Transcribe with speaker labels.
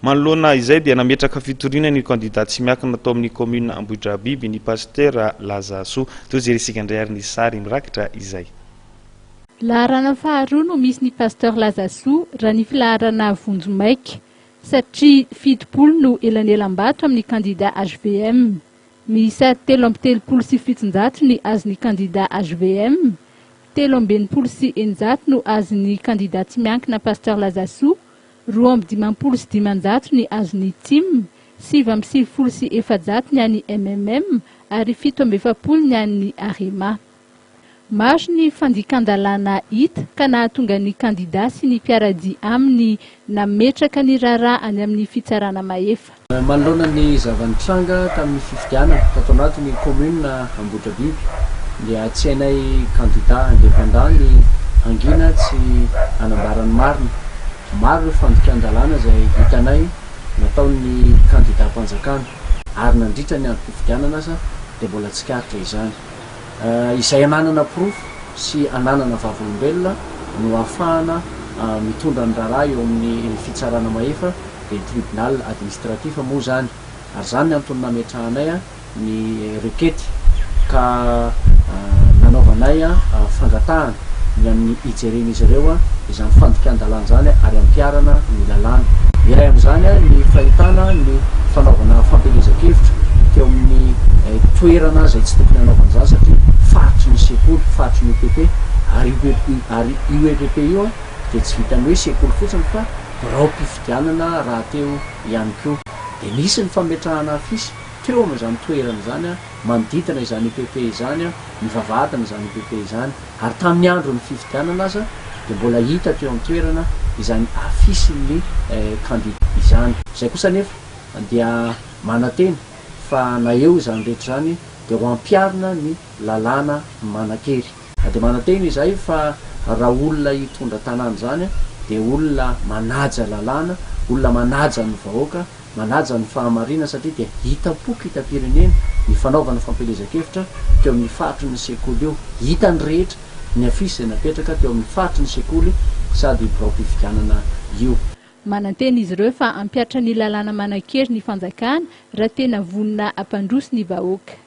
Speaker 1: manoloana izay dia nametraka fitoriana ny candidat tsy miankina atao amin'ny commune Ambohidrabiby ny pasteur Lazaso toy izay resika indray ary ny sary mirakitra izay.
Speaker 2: Laharana faharoa no misy ny pasteur Lazaso raha ny filaharana Vonjomaika satria 70 no elanelam-bato amin'ny candidat HVM. Miisa 337 ny azon'ny candidat HVM, 329 no azon'ny candidat tsy miankina pasteur Lazaso, 219 ny azon'ny TIM, 724 ny an'ny MMM ary 740 ny an'ny AREMA. Maro ny fandikan-dalàna hita ka nahatonga ny candidat sy ny mpiaradia aminy nametraka ny raharaha any amin'ny fitsarana mahefa.
Speaker 3: Manoloana ny zavanitranga tamin'ny fifidianana tato anatin'ny commune Ambohidrabiby dia tsy hainay candidat indépendant ny angina tsy anambarany marina. Maro ireo fandikan-dalàna izay hitanay nataon'ny candidat mpanjakana ary nandritra ny androm-pifidianana aza dia mbola tsy karitra izany. Izay ananana proof sy ananana vavolombelona no ahafahana mitondra ny raharaha eo amin'ny fitsarana mahefa dia tribunal administratif moa zany. Ary zany ny antony nametrahanay ny requête ka nanaovanay fangatahana ny amin'ny ijeren'izy ireo izany fandikan-dalàna zany ary ampiarana ny lalàna. Iray amin'izany ny fahitana ny fanaovana fampelezan-kevitra teo amin'ny toerana izay tsy tokony hanaovana izany satria faritry ny sekoly, faritry ny UPP ary UEPP io dia tsy vitany hoe sekoly fotsiny fa birao mpifidianana raha teo ihany koa. Dia nisy ny fametrahana afisy teo amin'izany toerana izany manodidina izany UPP izany ny vavahadina izany UPP izany ary tamin'ny andro ny fifidianana aza dia mbola hita teo amin'ny toerana izany afisy ny candidat izany. Izay kosa nefa dia mananteny fa na eo izany rehetra izany dia ho ampiarina ny lalàna manan-kery. Dia mananteny izay fa raha olona hitondra tanàna zany dia olona manaja lalàna, olona manaja ny vahoaka, manaja ny fahamarina satria dia hitapoky hitam-pirenena ny fanaovana fampelezan-kevitra teo amin'ny faritry ny sekoly eo. Hita ny rehetra ny afisy izay napetraka teo amin'ny faritry ny sekoly sady birao mpifidianana io.
Speaker 2: Mananteny izy ireo fa ampiatra ny lalàna manan-kery ny fanjakana raha tena vonona ampandroso ny vahoaka.